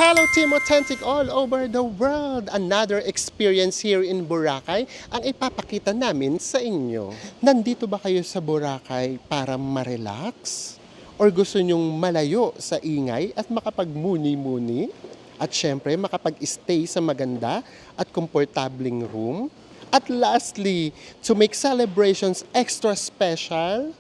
Hello Team Authentic all over the world! Another experience here in Boracay ang ipapakita namin sa inyo. Nandito ba kayo sa Boracay para ma-relax? Or gusto nyong malayo sa ingay at makapagmuni-muni? At syempre makapag-stay sa maganda at komportabling room? At lastly, to make celebrations extra special,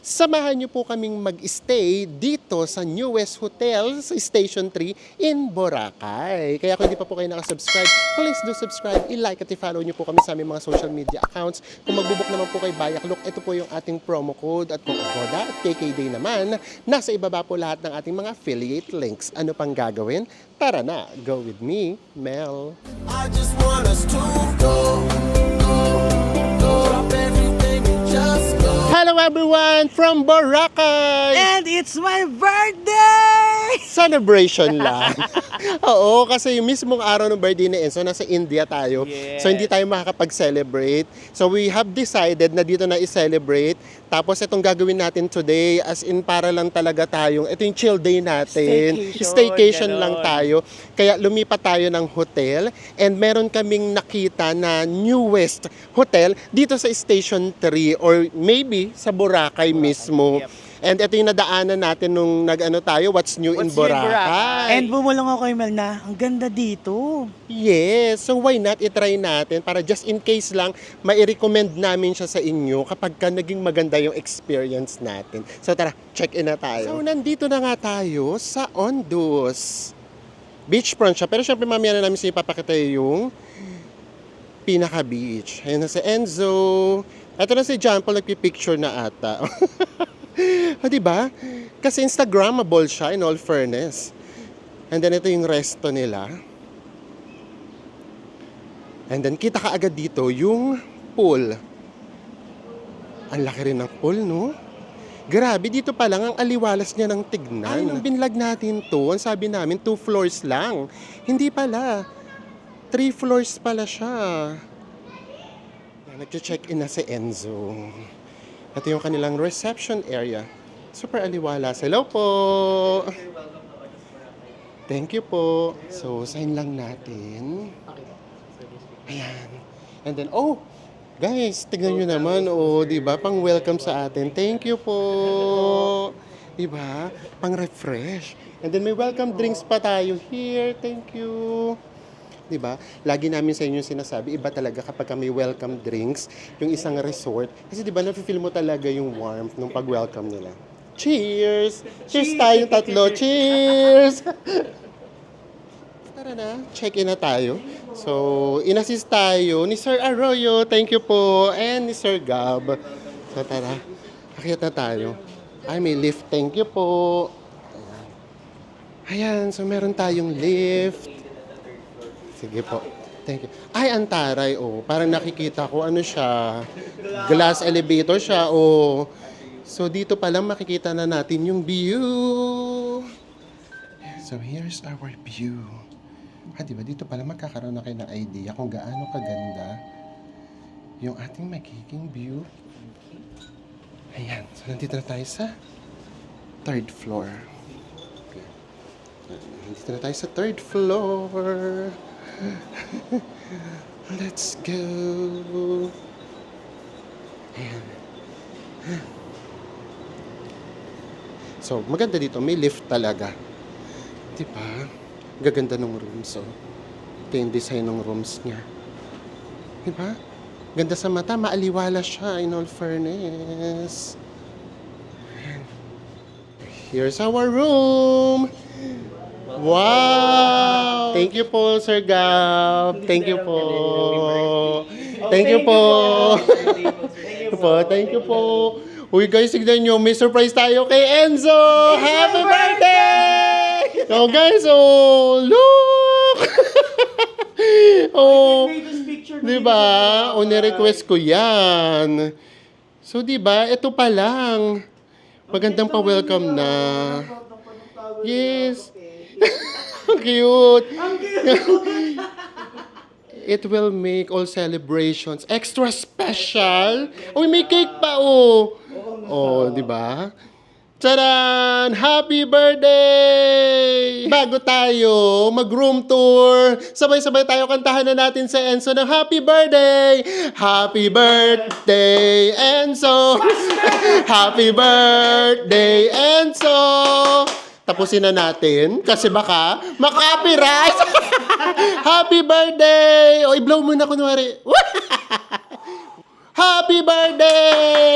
samahan niyo po kaming mag-stay dito sa newest hotel sa Station 3 in Boracay. Kaya kung hindi pa po kayo nakasubscribe, please do subscribe, i-like at i-follow niyo po kami sa aming mga social media accounts. Kung magbubuk naman po kay Bayak Look, ito po yung ating promo code at kung Agoda at KKday naman, nasa ibaba po lahat ng ating mga affiliate links. Ano pang gagawin? Tara na, go with me, Mel. I just want us to go. Drop everything and just go. Hello everyone from Boracay! And it's my birthday! Celebration lang. Oo, kasi yung mismong araw ng birthday ni Enzo, nasa India tayo. Yes. So hindi tayo makakapag-celebrate. So we have decided na dito na i-celebrate. Tapos itong gagawin natin today, as in para lang talaga tayong, ito yung chill day natin. Staycation lang ganon. tayo. Kaya lumipat tayo ng hotel and meron kaming nakita na newest hotel dito sa Station 3 or maybe sa Boracay mismo. Yep. And ito yung nadaanan natin nung nag-ano tayo, What's New in What's New in Boracay. Boracay? And bumulong ako kay Mel na, ang ganda dito. Yes, so why not itry natin para just in case lang mai-recommend namin siya sa inyo kapag ka naging maganda yung experience natin. So tara, check in na tayo. So nandito na nga tayo sa Ondus. Beachfront siya, pero syempre mamaya na namin sa ipapakita yung pinaka-beach. Ayan na si Enzo. Ito na si John Paul, nagpipicture na ata. O, diba? Kasi Instagrammable siya in all fairness. And then ito yung resto nila. And then kita ka agad dito yung pool. Ang laki rin ng pool, no? Grabe, dito pa lang ang aliwalas niya ng tignan. Ay, nung binlog natin to, ang sabi namin 2 floors lang. Hindi pala. 3 floors pala siya. Nag-check in na si Enzo. Ito yung kanilang reception area. Super aliwalas. Hello po! Thank you po. So, sign lang natin. Ayan. And then, oh! Guys, tignan nyo naman. Oh, diba? Pang welcome sa atin. Thank you po! Diba? Pang refresh. And then, may welcome drinks pa tayo here. Thank you! Diba? Lagi namin sa inyo sinasabi, iba talaga kapag may welcome drinks, yung isang resort. Kasi diba, nafe-feel mo talaga yung warmth nung pag-welcome nila. Cheers! Cheers tayong tatlo! Cheers! Tara na, check-in na tayo. So, in-assist tayo ni Sir Arroyo, thank you po, and ni Sir Gab. So, tara, akyat na tayo. Ay, may lift, thank you po. Ayan, so meron tayong lift. Sige po. Thank you. Ay, ang taray, oh. Parang nakikita ko, ano siya, glass elevator siya, oh. So, dito pa lang makikita na natin yung view. So, here's our view. Diba? Dito pa lang magkakaroon na kayo ng idea kung gaano kaganda yung ating magiging view. Ayan. So, nandito na tayo sa 3rd floor. Nandito na tayo sa 3rd floor. Let's go. Ayan. So, maganda dito. May lift talaga. Diba? Gaganda ng rooms. Oh. Ito yung design ng rooms niya. Diba? Ganda sa mata. Maaliwala siya in all fairness. Ayan. Here's our room. Wow! Thank you po, Sir Gab. Thank you po. Thank you po. Thank you po. Uy guys, tignan nyo, may surprise tayo kay Enzo! Happy birthday! So guys, oh, look! Oh, diba? O, ni-request ko yan. So, diba, ito pa lang. Magandang pa-welcome na. Yes. Ang cute. It will make all celebrations extra special. Uy, may cake pa, oh. Oh, di ba? Tadaan! Happy birthday! Bago tayo mag-room tour, sabay-sabay tayo kantahan na natin sa Enzo ng Happy Birthday! Happy Birthday, Enzo! Happy Birthday, Enzo! Tapusin na natin kasi baka makapiright! Happy Birthday! O, i-blow muna kunwari. Happy birthday!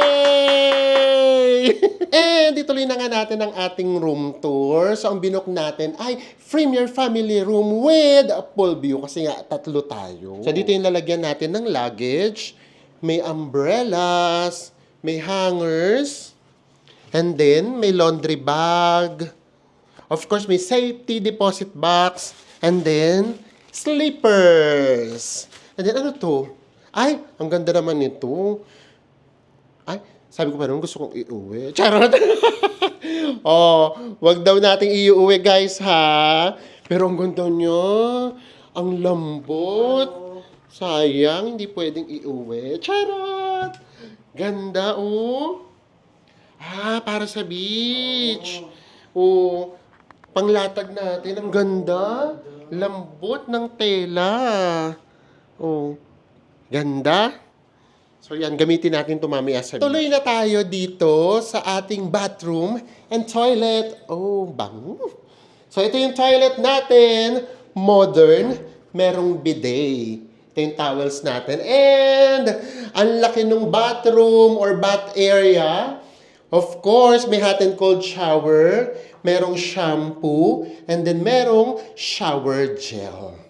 And ituloy na nga natin ang ating room tour. So, ang binook natin ay Premier Family Room with a pool view kasi nga tatlo tayo. So, dito yung lalagyan natin ng luggage. May umbrellas, may hangers, and then may laundry bag. Of course, may safety deposit box, and then slippers. And then ano to? Ay, ang ganda naman nito. Ay, sabi ko pa naman gusto kong iuwi. Charot! Oh, wag daw nating iuwi guys ha. Pero ang ganda niya. Ang lambot. Sayang, hindi pwedeng iuwi. Charot! Ganda oh. Ah, para sa beach. Oh, panglatag natin. Ang ganda. Lambot ng tela. Oh. Ganda. So yan, gamitin natin ito mamaya sa beach. Tuloy na tayo dito sa ating bathroom and toilet. Oh, bango. So ito yung toilet natin. Modern. Merong bidet. Ito yung towels natin. And ang laki ng bathroom or bath area. Of course, may hot and cold shower. Merong shampoo. And then merong shower gel.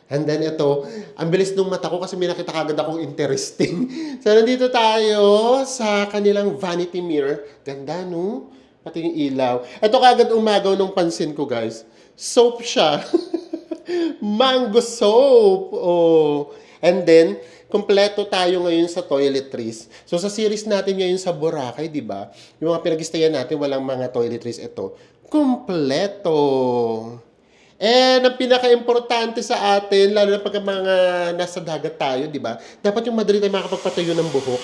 And then ito, ang bilis nung mata ko kasi may nakita kagad akong interesting. So, nandito tayo sa kanilang vanity mirror. Ganda, no? Pati yung ilaw. Ito kagad umagaw nung pansin ko, guys. Soap siya. Mango soap. Oh. And then, kompleto tayo ngayon sa toiletries. So, sa series natin ngayon sa Boracay, di ba? Yung mga pinag-istayan natin, walang mga toiletries. Ito, kompleto. And ang pinaka-importante sa atin, lalo na pag mga nasa dagat tayo, di ba? Dapat yung madali tayo makapagpatayo ng buhok.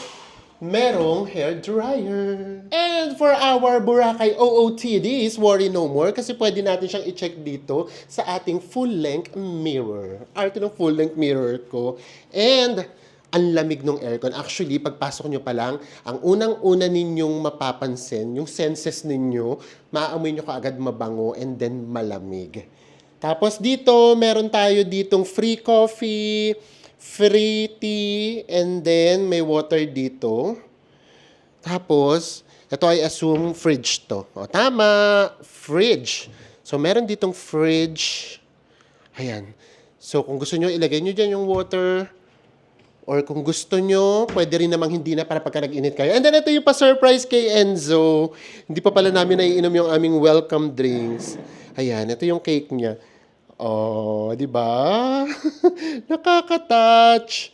Merong hair dryer. And for our Boracay OOTDs, worry no more kasi pwede natin siyang i-check dito sa ating full-length mirror. Arte ng full-length mirror ko. And ang lamig ng aircon. Actually, pagpasok nyo pa lang, ang unang-una ninyong mapapansin, yung senses ninyo, maaamoy nyo kaagad mabango and then malamig. Tapos dito, meron tayo ditong free coffee, free tea, and then may water dito. Tapos, ito I assume fridge to. O, tama, fridge. So, meron ditong fridge. Ayan. So, kung gusto nyo, ilagay nyo dyan yung water. Or kung gusto nyo, pwede rin namang hindi na para pagka nag-init kayo. And then ito yung pa-surprise kay Enzo. Hindi pa pala namin naiinom yung aming welcome drinks. Ayan, ito yung cake niya. Oh, di ba? Nakaka-touch.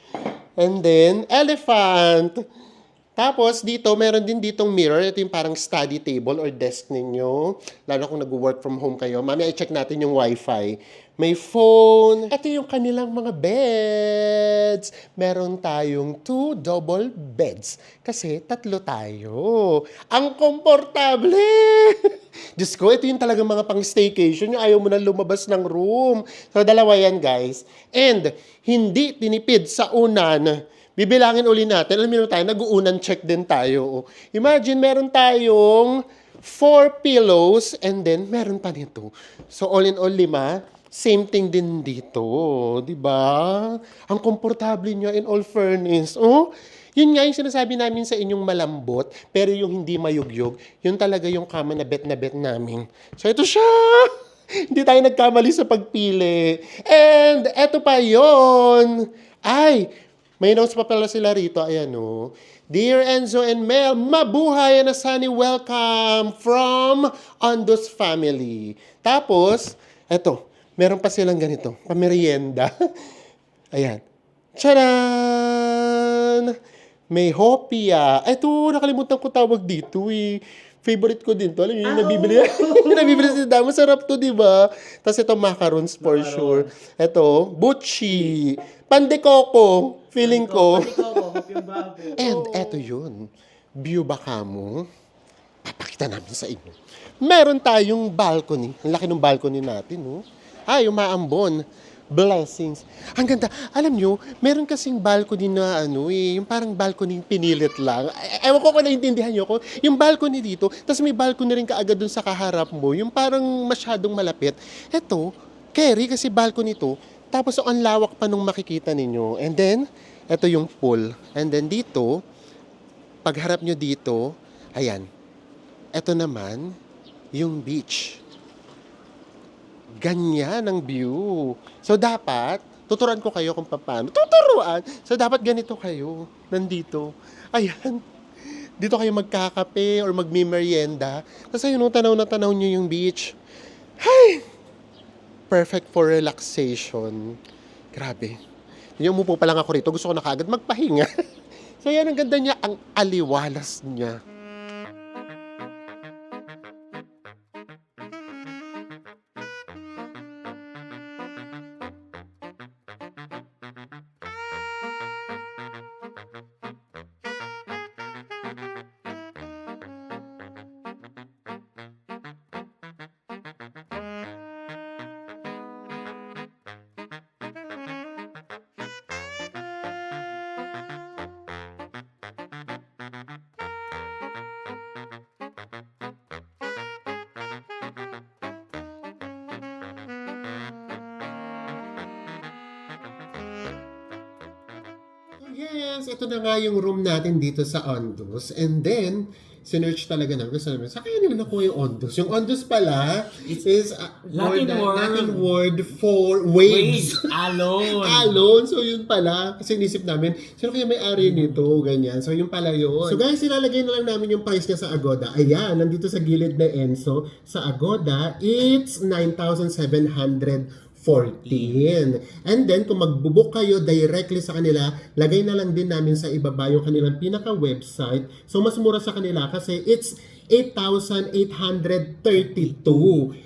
And then, elephant. Tapos, dito, meron din ditong mirror. Ito yung parang study table or desk ninyo. Lalo kung nag-work from home kayo. Mamaya i-check natin yung wifi. May phone. Ito yung kanilang mga beds. Meron tayong 2 double beds. Kasi 3 tayo. Ang komportable! Diyos ko, ito yung talagang mga pang-staycation. Yung ayaw mo na lumabas ng room. So, 2 yan, guys. And, hindi tinipid sa unan. Bibilangin uli natin. Alam mo tayo, nag-uunan check din tayo. Imagine, meron tayong 4 pillows and then meron pa nito. So, all in all, 5. Same thing din dito. Diba? Ang komportable niya in all fairness. Oh, yun nga yung sinasabi namin sa inyong malambot, pero yung hindi mayugyog, yun talaga yung kama na bet namin. So, ito siya! Hindi tayo nagkamali sa pagpili. And, eto pa yon. Ay, may notes pa pala sila rito. Ayan o. Dear Enzo and Mel, mabuhay and a sunny welcome from Ondos family. Tapos, eto, meron pa silang ganito, pamerienda. Ayan. Tcharan! May hopia. Eto, nakalimutan ko tawag dito eh. Favorite ko din to. Alam niyo, yung nabibili. Nabibili si Dama. Masarap to, di ba? Tapos ito, macarons for sure. Ito, butchi. Pandekoko. Feeling ko. And eto yun. View baka mo. ipapakita namin sa inyo. Meron tayong balcony. Ang laki ng balcony natin, no? Ay, umaambon. Blessings. Ang ganda. Alam nyo, meron kasing balcony na yung parang balcony pinilit lang. Ewan ko kung naintindihan nyo ko. Yung balcony dito, tapos may balcony rin kaagad dun sa kaharap mo. Yung parang masyadong malapit. Eto, carry kasi balcony to. Tapos ang lawak pa nung makikita ninyo. And then, eto yung pool. And then dito, pagharap nyo dito, ayan. Eto naman, yung beach. Ganyan ang view. So, dapat, tuturuan ko kayo kung paano. Tuturuan! So, dapat ganito kayo. Nandito. Ayan. Dito kayo magkakape or magmimerienda. Tapos ayun, tanaw na tanaw nyo yung beach. Hay! Perfect for relaxation. Grabe. Yung umupo pa lang ako rito, gusto ko na kaagad magpahinga. So, yan, ang ganda niya. Ang aliwalas niya. Yes, ito na nga yung room natin dito sa Ondos. And then, sinearch talaga namin. Kasi namin, saan kaya nila nakuha yung Ondos? Yung Ondos pala is Latin word for waves. Alone. Alone. So, yun pala. Kasi inisip namin, sino kaya may-ari nito? Ganyan. So, yun pala yun. So, guys, ilalagay na lang namin yung price niya sa Agoda. Ayan, nandito sa gilid na Enzo. Sa Agoda, it's 9,714. And then, kung magbubook kayo directly sa kanila, lagay na lang din namin sa ibaba yung kanilang pinaka-website. So, mas mura sa kanila kasi it's 8,832.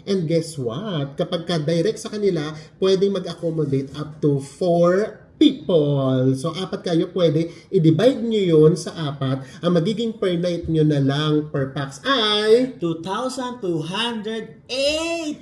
And guess what? Kapag ka-direct sa kanila, pwedeng mag-accommodate up to 4 people. So, 4 kayo, pwede i-divide nyo yun sa 4. Ang magiging per night nyo na lang per pax ay 2,208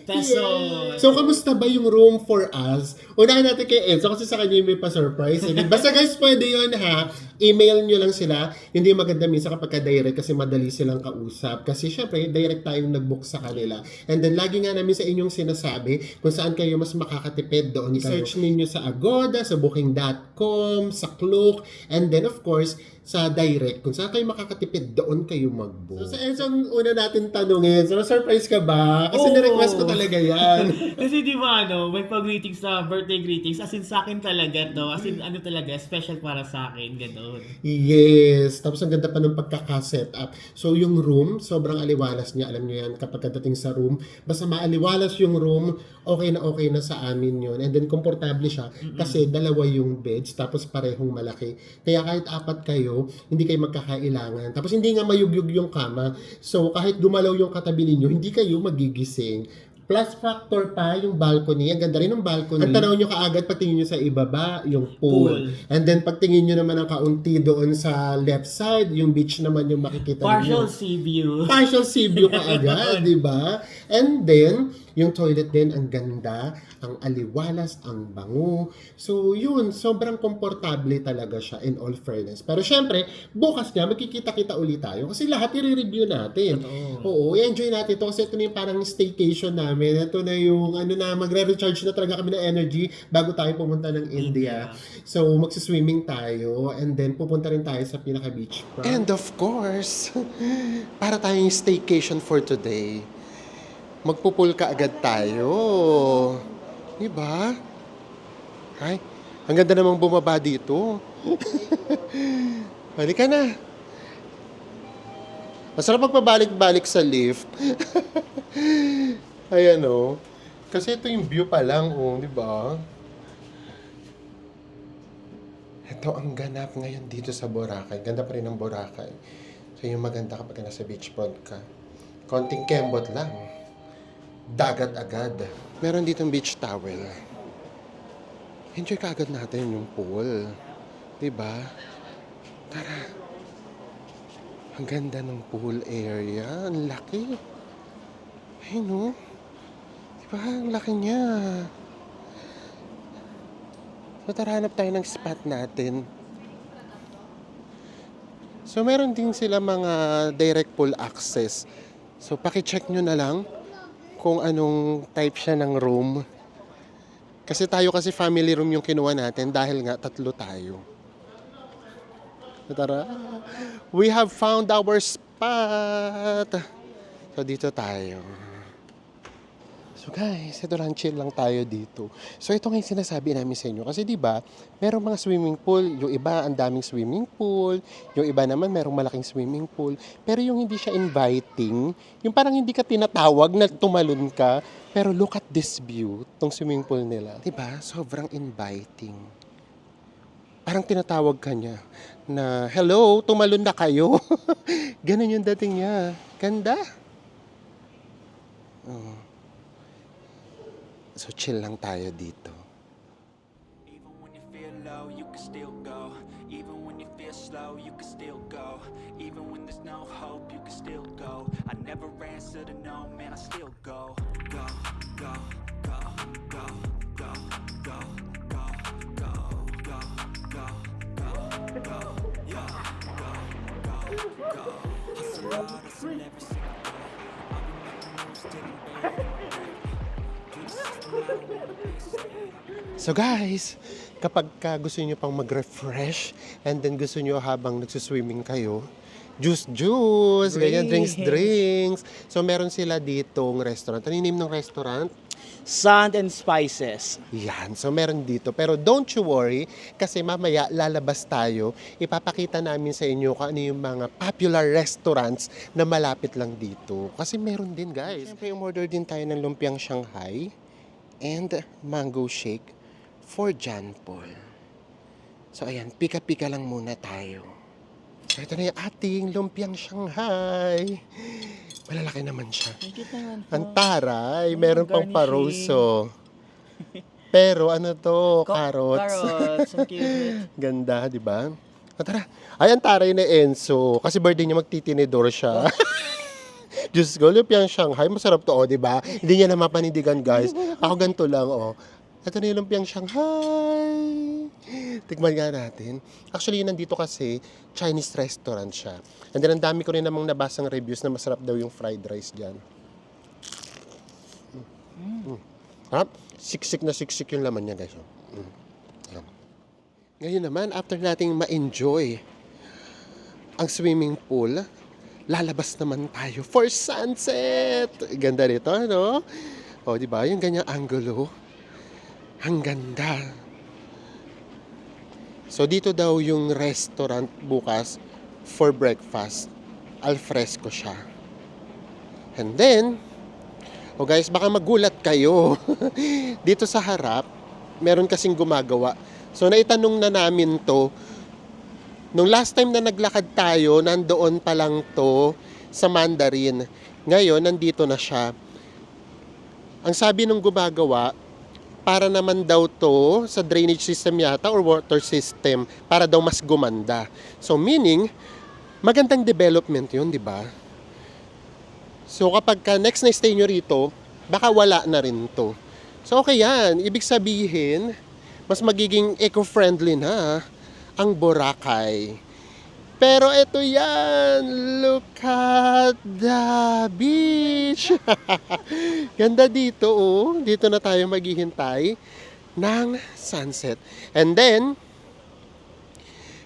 pesos. So, kamusta ba yung room for us? Unahin natin kay Enzo kasi sa kanya yung may pa-surprise. Basta guys, pwede yun ha. Email nyo lang sila. Hindi maganda minsan kapag ka-direct kasi madali silang kausap. Kasi syempre, direct tayong nag-book sa kanila. And then, lagi nga namin sa inyong sinasabi kung saan kayo mas makakatipid doon. I-search ninyo sa Agoda, sa Booking.com, sa Klook, and then of course, sa direct. Kung saan kayo makakatipid, doon kayo mag-book. So, sa Enzo, ang una natin tanungin, so, surprise ka ba? Kasi na-request ko talaga yan. Kasi di ba may pag-greetings na birthday greetings, as in sa akin talaga to, as in talaga, special para sa akin, gano'n. Yes. Tapos ang ganda pa ng pagkaka-set up. So, yung room, sobrang aliwalas niya. Alam niyo yan, kapag dating sa room, basta maaliwalas yung room, okay na sa amin yun. And then, komportable siya kasi dalawa yung beds, tapos parehong malaki. Kaya kahit 4 kayo, hindi kayo magkakailangan. Tapos hindi nga mayugyug yung kama. So, kahit gumalaw yung katabi ninyo, hindi kayo magigising. Plus factor pa yung balcony. Ang ganda rin ng balcony. Ang tanaw nyo kaagad, pagtingin nyo sa ibaba, yung pool. And then pagtingin nyo naman ang kaunti doon sa left side, yung beach naman yung makikita Partial ninyo. sea view. Partial sea view kaagad, di ba? And then, yung toilet din, ang ganda, ang aliwalas, ang bango. So, yun, sobrang komportable talaga siya in all fairness. Pero syempre, bukas nga, magkikita-kita ulit tayo kasi lahat i-review natin. Oo, i-enjoy natin ito kasi ito na yung parang staycation namin. Ito na yung, magre-recharge na talaga kami ng energy bago tayo pumunta ng India. So, magsiswimming tayo and then pupunta rin tayo sa pinaka-beach. And of course, para tayong staycation for today, magpupul ka agad tayo. Diba? Ay, ang ganda namang bumaba dito. Halika na. Masarap magpabalik-balik sa lift. Ayan o. Kasi ito yung view pa lang diba? Ito ang ganap ngayon dito sa Boracay. Ganda pa rin ng Boracay. So yung maganda kapag nasa beachfront ka. Konting kembot lang. Dagat agad. Meron ditong beach towel. Enjoy ka agad natin yung pool. Diba? Tara. Ang ganda ng pool area. Ang laki. Ay, no? Diba? Ang laki niya. So, tara, hanap tayo ng spot natin. So, meron din sila mga direct pool access. So, pakicheck nyo na lang kung anong type siya ng room. Kasi tayo kasi family room yung kinuha natin dahil nga 3 tayo. So, tara. We have found our spot. So, dito tayo. So guys, ito lang, chill lang tayo dito. So ito nga yung sinasabi namin sa inyo. Kasi 'di ba, merong mga swimming pool, yung iba ang daming swimming pool, yung iba naman merong malaking swimming pool. Pero yung hindi siya inviting, yung parang hindi ka tinatawag na tumalon ka, pero look at this view, tong swimming pool nila. 'Di ba? Sobrang inviting. Parang tinatawag ka niya na, hello, tumalon na kayo. Ganun yung dating niya. Ganda. Oh. So, chill lang tayo dito. Even when you feel low, you can still go. Even when you feel slow, you can still go. Even when there's no hope, you can still go. I never answer to no, man, I still go. Go, go, go, go, go, go, go, go, go, go, go, go, yeah, go, go, go. Hustle hard, hustle every single day. I'll be making moves till I'm buried. So guys, kapag gusto niyo pang mag-refresh and then gusto niyo habang nagsuswimming kayo, juice, ganyan, drinks. So meron sila ditong restaurant. Ano yung name ng restaurant? Sand and Spices. Yan, so meron dito. Pero don't you worry, kasi mamaya lalabas tayo. Ipapakita namin sa inyo kung ano yung mga popular restaurants na malapit lang dito. Kasi meron din, guys. Siyempre, umorder din tayo ng lumpiang Shanghai and mango shake for John Paul. So ayan, pika-pika lang muna tayo. So ito na yung ating lumpiang Shanghai. Malalaki naman siya. Ang taray, meron pang paroso. Pero ano to, carrots. Carrots, ang cute. Ganda, di ba? Tara. Ay, ang taray na Enzo. Kasi birthday niya, magtitinidor siya. Diyos ko, lumpiang Shanghai, masarap to, di ba? Hindi niya na mapanindigan, guys. Ako ganito lang, Ito na yung lumpiang Shanghai. Tikman nga natin. Actually, yun nandito kasi, Chinese restaurant siya. And then, ang dami ko rin namang nabasang reviews na masarap daw yung fried rice dyan. Harap. Siksik na siksik yung laman niya, guys. Ayan. Ngayon naman, after nating ma-enjoy ang swimming pool, lalabas naman tayo for sunset. Ganda nito, ano? O, di ba? Yung ganyang angulo. Ang ganda. So, dito daw yung restaurant bukas for breakfast. Alfresco siya. And then, guys, baka magulat kayo. Dito sa harap, meron kasing gumagawa. So, naitanong na namin to. Nung last time na naglakad tayo, nandoon pa lang to sa Mandarin. Ngayon, nandito na siya. Ang sabi nung gumagawa, para naman daw to sa drainage system yata or water system para daw mas gumanda. So meaning, magandang development yun, di ba? So kapag next na stay nyo rito, baka wala na rin to. So okay yan. Ibig sabihin, mas magiging eco-friendly na ang Boracay. Pero ito yan, look at the beach. Ganda dito, Dito na tayo maghihintay ng sunset. And then,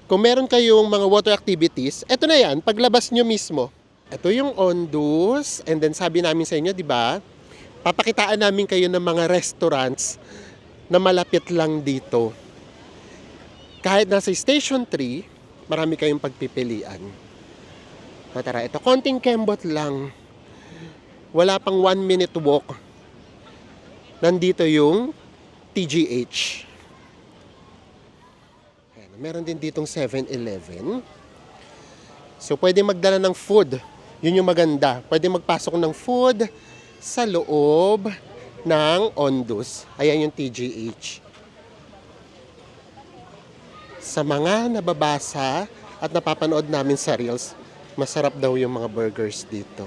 kung meron kayong mga water activities, ito na yan, paglabas nyo mismo. Ito yung Ondus, and then sabi namin sa inyo, di ba? Papakitaan namin kayo ng mga restaurants na malapit lang dito. Kahit nasa Station 3, marami kayong pagpipilian. Tara, ito, konting kembot lang. Wala pang 1 minute walk. Nandito yung TGH. Ayan, meron din ditong 7-Eleven. So, pwede magdala ng food. Yun yung maganda. Pwede magpasok ng food sa loob ng Ondus. Ayan yung TGH. Sa mga nababasa at napapanood namin sa Reels, Masarap daw yung mga burgers dito.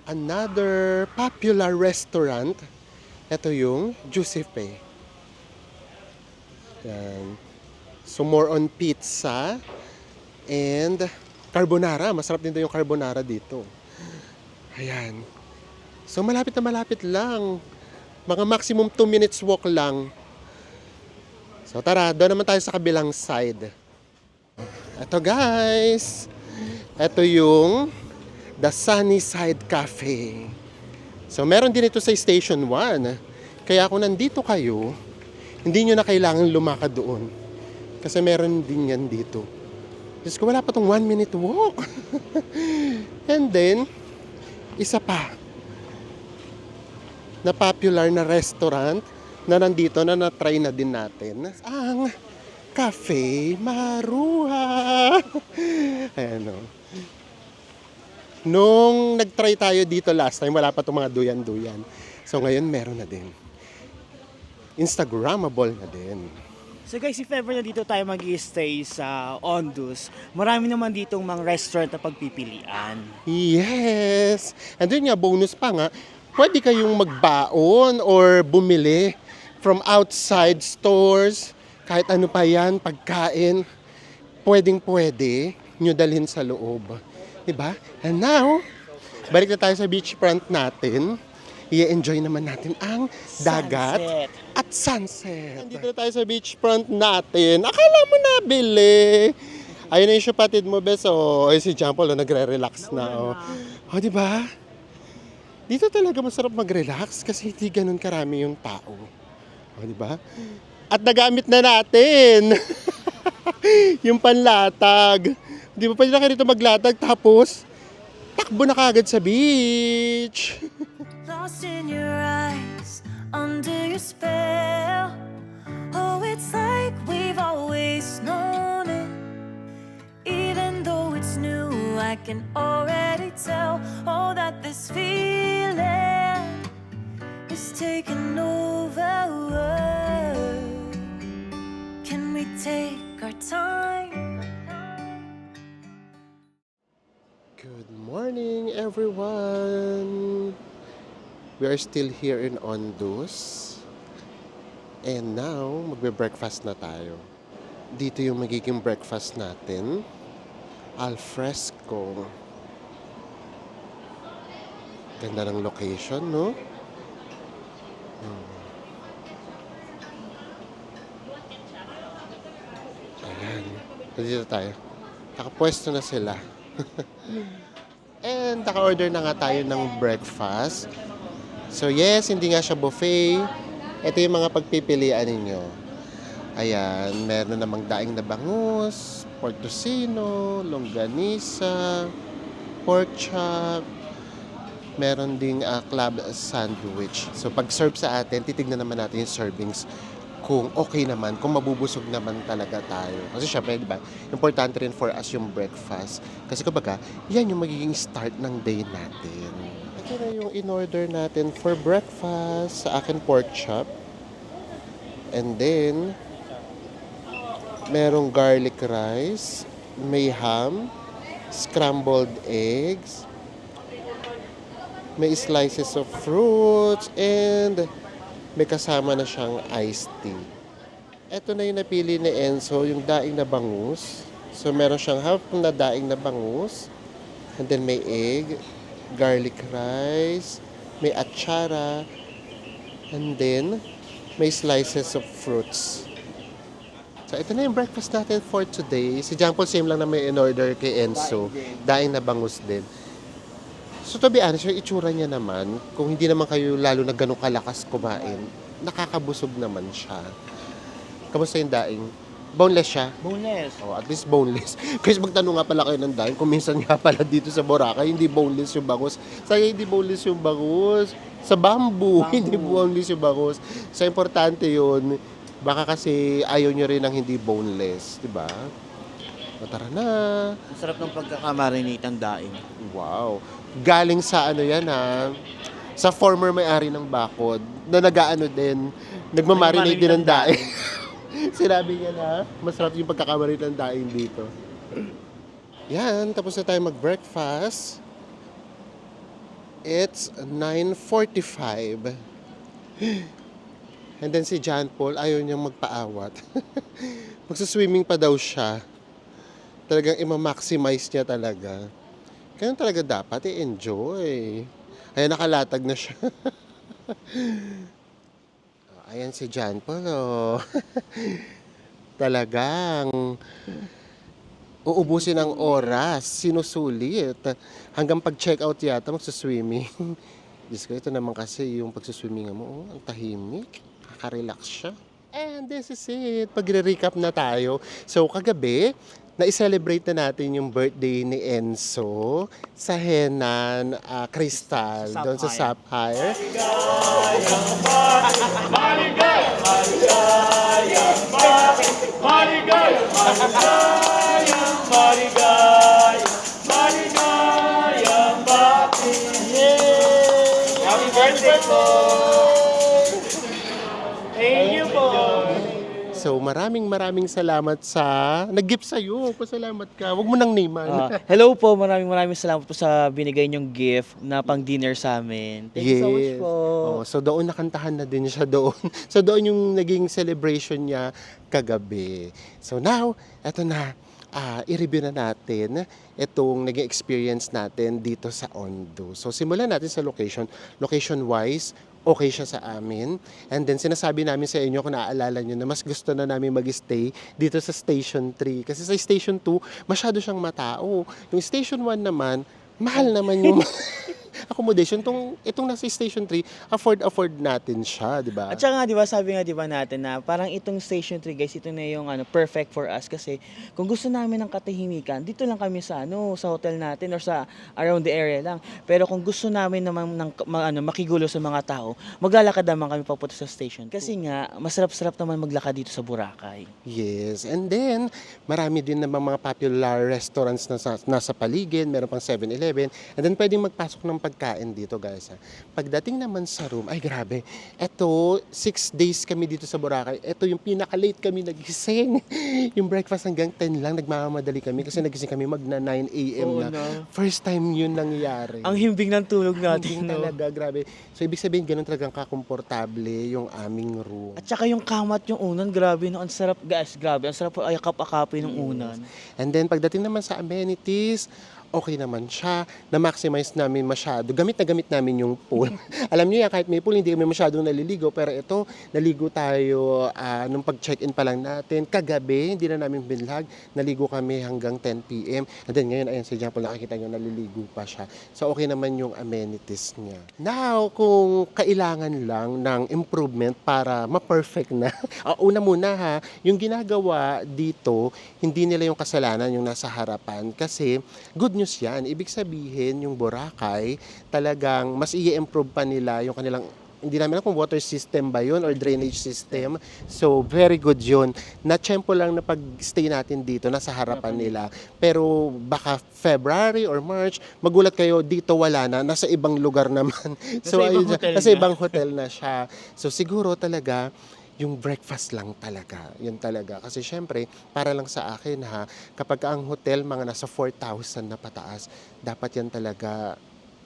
Another popular restaurant, ito yung Giuseppe. Yan. So more on pizza and carbonara. Masarap din daw yung carbonara dito. Ayan. So malapit na malapit lang. Mga maximum 2 minutes walk lang. So tara, doon naman tayo sa kabilang side. Ito guys. Ito yung The Sunny Side Cafe. So meron din ito sa Station 1. Kaya kung nandito kayo, hindi nyo na kailangan lumakad doon. Kasi meron din yan dito. Diyos ko, wala pa tong 1 minute walk. And then, isa pa na popular na restaurant na nandito na na-try na din natin. Ang Cafe Maruha. Ayan o. Nung nag-try tayo dito last time, wala pa itong mga duyan-duyan. So ngayon, meron na din. Instagrammable na din. So guys, if ever na dito tayo mag-stay sa Ondus, marami naman ditong mga restaurant na pagpipilian. Yes! And then nga, bonus pa nga, pwede kayong magbaon or bumili from outside stores, kahit ano pa yan, pagkain, pwedeng-pwede nyo dalhin sa loob. Diba? And now, balik na tayo sa beachfront natin. I-enjoy naman natin ang dagat Sunset. at sunset. Nandito na tayo sa beachfront natin. Akala mo nabili. Ayun na yung shupatid mo, Bes. O, si John Paul, nagre-relax na. O, diba? Dito talaga masarap mag-relax kasi hindi ganun karami yung tao. O, diba? At nagamit na natin yung panlatag. Di ba pwede na kayo dito maglatag tapos takbo na kagad sa beach. Lost in your eyes, under your spell. Oh, it's like we've always known it. Even though it's new, I can already tell. Oh, that this feeling is taking over. Can we take our time? Good morning, everyone. We are still here in Ondus. And now, magbe-breakfast na tayo. Dito yung magiging breakfast natin. Alfresco. Ganda ng location, no? Ayan. Dito tayo. Nakapwesto na sila. And naka-order na nga tayo ng breakfast. So yes, hindi nga siya buffet. Ito yung mga pagpipilian ninyo. Ayan, meron namang daing na bangus, pork tocino, longganisa, pork chop, meron ding club sandwich. So pag-serve sa atin, titignan naman natin yung servings kung okay naman, kung mabubusog naman talaga tayo. Kasi syempre, di ba, importante rin for us yung breakfast. Kasi kumbaga, yan yung magiging start ng day natin. Ito na yung in-order natin for breakfast. Sa akin, pork chop. And then, merong garlic rice, may ham, scrambled eggs, may slices of fruits, and may kasama na siyang iced tea. Ito na yung napili ni Enzo, yung daing na bangus. So, meron siyang half na daing na bangus. And then may egg, garlic rice, may atsara, and then may slices of fruits. So, ito na yung breakfast natin for today. Si John Paul same lang na may in-order kay Enzo. Daing na bangus din. So to be honest, yung itsura niya naman, kung hindi naman kayo lalo na ganun kalakas kumain, nakakabusog naman siya. Kamusta yung daing? Boneless siya? Boneless. Oh, at least boneless. Kasi magtanong nga pala kayo ng daing, kung minsan nga pala dito sa Boracay, hindi boneless yung bangus. Sayang hindi boneless yung bangus. Sa bamboo, hindi boneless yung bangus. So importante yun. Baka kasi ayaw nyo rin ng hindi boneless, di ba? O, tara na. Masarap ng pagkakamarinate ang daing. Wow. Galing sa ano yan ha, sa former may-ari ng Bakod na nag-aano din, nagmamarinate din ng daing. Sinabi niya na masarap yung pagkakamarinate ng daing dito. Yan, tapos na tayo mag-breakfast. It's 9:45. And then si John Paul, ayaw niyang magpaawat. Magsuswimming pa daw siya. Talagang ima-maximize niya talaga. Ganun talaga dapat, i-enjoy. Ayan, nakalatag na siya. Ayan si John Paul, oh. Talagang uubusin ang oras, sinusulit. Hanggang pag-check out yata, magsuswimming. Diyos ko, ito naman kasi yung pagsuswimming mo, ang tahimik. Nakaka-relax siya. And this is it. Pagre-recap na tayo. So, kagabi, na-celebrate na natin yung birthday ni Enzo sa Henan Crystal, doon sa Sapphire. Happy birthday po! Thank you po! So, maraming salamat sa nag-gift sa'yo. Pasalamat ka. Huwag mo nang naman. Hello po, maraming salamat po sa binigay niyong gift na pang dinner sa amin. Thank you so much po. Oh, so doon nakantahan na din siya doon. So doon yung naging celebration niya kagabi. So now, eto na. I-review na natin itong naging experience natin dito sa Ondo. So simulan natin sa location. Location-wise, okay siya sa amin. And then sinasabi namin sa inyo kung naaalala nyo na mas gusto na namin mag-stay dito sa Station 3. Kasi sa Station 2, masyado siyang matao. Yung Station 1 naman, mahal naman yung accommodation. Itong nasa Station 3, afford natin siya, di ba? At saka nga, di ba, sabi nga, di ba natin na parang itong Station 3, guys, ito na yung perfect for us kasi kung gusto namin ng katahimikan, dito lang kami sa sa hotel natin or sa around the area lang. Pero kung gusto namin naman makigulo sa mga tao, maglalakad naman kami papunta sa station. Kasi nga, masarap-sarap naman maglakad dito sa Boracay. Yes. And then, marami din namang mga popular restaurants na nasa paligid. Meron pang 7-Eleven. And then, pwedeng magpasok ng pagkain dito, guys. Pagdating naman sa room, ay grabe. Ito, 6 days kami dito sa Boracay. Ito yung pinaka-late kami nagising. Yung breakfast hanggang 10 lang, nagmamamadali kami kasi nagising kami magna 9 a.m. Oo na. na. First time yun nangyari. Ang himbing ng tulog Hindi natin, no? talaga, grabe. So, ibig sabihin, ganun talagang kakomportable yung aming room. At saka yung kamat yung unan, grabe, no? Ang sarap, guys, grabe. Ang sarap ayakap-akapin ng unan. And then, pagdating naman sa amenities, okay naman siya. Na-maximize namin masyado. Gamit na gamit namin yung pool. Alam niyo yan, kahit may pool, hindi kami masyadong naliligo. Pero ito, naligo tayo nung pag-check-in pa lang natin. Kagabi, hindi na namin binlag. Naligo kami hanggang 10 p.m. And then ngayon, ayan si Jampol, nakikita niyo, naliligo pa siya. So, okay naman yung amenities niya. Now, kung kailangan lang ng improvement para ma-perfect na, una muna ha, yung ginagawa dito, hindi nila yung kasalanan yung nasa harapan. Kasi, good news yan. Ibig sabihin, yung Boracay, talagang mas i-improve pa nila yung kanilang, hindi namin alam kung water system ba yun or drainage system. So, very good yun. Na-tsempo lang na pag-stay natin dito, nasa harapan nila. Pero baka February or March, magulat kayo, dito wala na, nasa ibang lugar naman. So, ibang hotel nasa na. ibang hotel na siya. So, siguro talaga, yung breakfast lang talaga. Yun talaga. Kasi syempre, para lang sa akin ha, kapag ang hotel mga nasa 4,000 na pataas, dapat yan talaga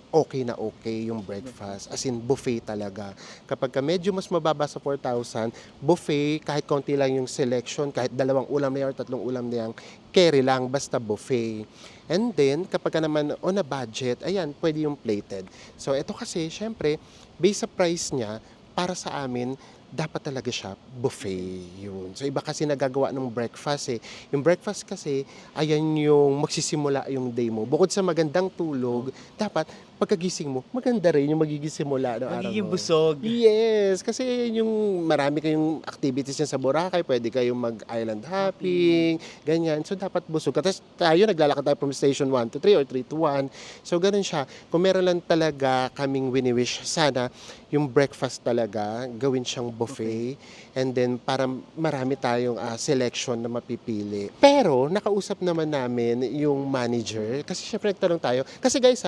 okay na okay yung breakfast. As in, buffet talaga. Kapag ka medyo mas mababa sa 4,000, buffet, kahit konti lang yung selection, kahit 2 ulam na yan or 3 ulam na yan, carry lang, basta buffet. And then, kapag ka naman on a budget, ayan, pwede yung plated. So, ito kasi, syempre, based sa price niya, para sa amin, dapat talaga siya buffet yun. So iba kasi nagagawa ng breakfast eh. Yung breakfast kasi, ayan yung magsisimula yung day mo. Bukod sa magandang tulog, dapat pagkagising mo, maganda rin yung magiging simula ng araw Magiging mo. busog. Yes, kasi yung marami kayong activities yan sa Boracay, pwede kayong mag-island hopping, ganyan. So dapat busog. Tapos tayo, naglalakad tayo from station 1 to 3 or 3 to 1. So ganun siya. Kung meron lang talaga kaming wini-wish, sana yung breakfast talaga, gawin siyang buffet. And then para marami tayong selection na mapipili. Pero nakausap naman namin yung manager, kasi syempre nagtanong tayo. Kasi guys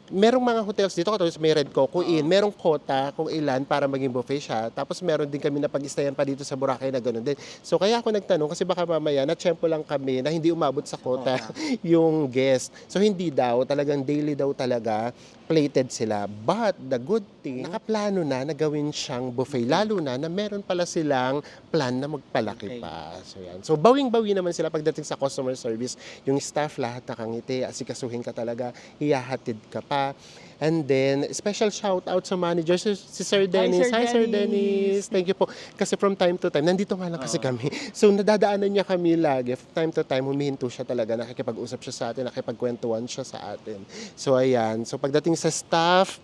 merong mga hotels dito, katulad may Red Coco Inn, merong quota kung ilan para maging buffet siya. Tapos meron din kami na pag-istayan pa dito sa Boracay na gano'n din. So kaya ako nagtanong kasi baka mamaya na-tsempo lang kami na hindi umabot sa quota yung guest. So hindi daw, talagang daily daw talaga, plated sila. But the good thing, nakaplano na gawin siyang buffet. Lalo na meron pala silang plan na magpalaki pa. So yan. So bawing-bawi naman sila pagdating sa customer service. Yung staff lahat nakangiti, asikasuhin ka talaga, hiyahatid ka pa. And then, special shout out sa manager, si Sir Dennis. Hi, Sir Dennis. Thank you po. Kasi from time to time, nandito nga lang kasi kami. So, nadadaanan niya kami lagi. From time to time, humihinto siya talaga. Nakikipag-usap siya sa atin, nakikipagkwentuhan siya sa atin. So, ayan. So, pagdating sa staff,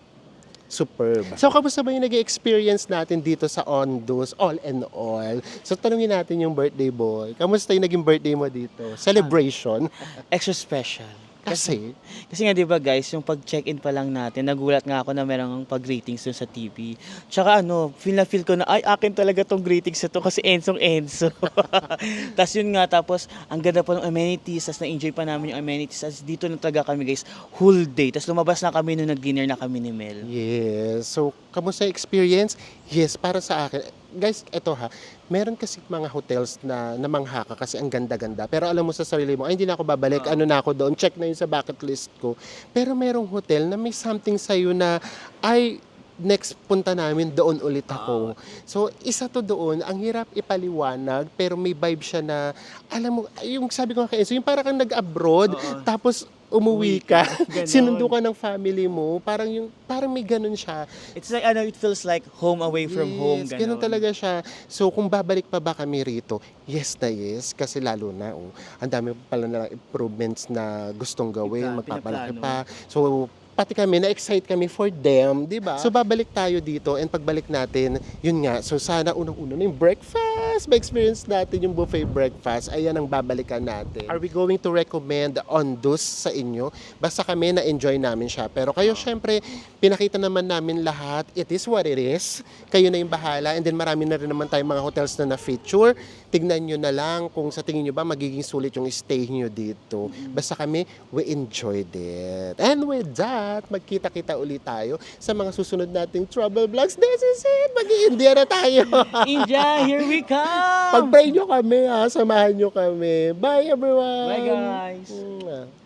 superb. So, kamusta ba yung nag-experience natin dito sa Ondus, all and all? So, tanungin natin yung birthday boy. Kamusta yung naging birthday mo dito? Celebration? Extra special. Kasi, Kasi nga 'di ba guys, yung pag-check-in pa lang natin, nagulat nga ako na merong pag-greetings dun sa TV. Tsaka feel na feel ko na ay akin talaga tong greetings na to kasi Ensong Enso. Tapos yun nga, tapos ang ganda pa ng amenities, tapos na-enjoy pa namin yung amenities. Tapos dito na talaga kami guys, whole day. Tapos lumabas na kami nung nag-dinner na kami ni Mel. yes. So, kamusta yung experience? Yes, para sa akin. Guys, eto ha, meron kasi mga hotels na namangha ka kasi ang ganda-ganda. Pero alam mo sa sarili mo, ay hindi na ako babalik, ano na ako doon, check na yun sa bucket list ko. Pero merong hotel na may something sa'yo na, ay, next punta namin, doon ulit ako. So, isa to doon, ang hirap ipaliwanag, pero may vibe siya na, alam mo, yung sabi ko kay Enzo, yung parang kang nag-abroad, tapos umuwi ka, Ganon. sinundo ka ng family mo, parang may ganun siya. It's like it feels like home away from home. Yes, ganun talaga siya. So, kung babalik pa ba kami rito, yes na yes, kasi lalo na, ang dami pala na improvements na gustong gawin, magpapalaki pa. So, pati kami, na-excite kami for them, di ba? So, babalik tayo dito and pagbalik natin, yun nga, so sana unang-una na yung breakfast, ma-experience natin yung buffet breakfast, ayan ang babalikan natin. Are we going to recommend Ondus sa inyo? Basta kami, na-enjoy namin siya. Pero kayo, syempre, pinakita naman namin lahat, it is what it is. Kayo na yung bahala, and then marami na rin naman tayong mga hotels na na-feature. Tignan nyo na lang kung sa tingin nyo ba magiging sulit yung stay nyo dito. Basta kami, we enjoyed it. And with that, magkita-kita ulit tayo sa mga susunod nating travel vlogs. This is it! Mag-i-India na tayo! India, here we come! Pag-pray nyo kami ha, samahan nyo kami. Bye everyone! Bye guys! Mwah.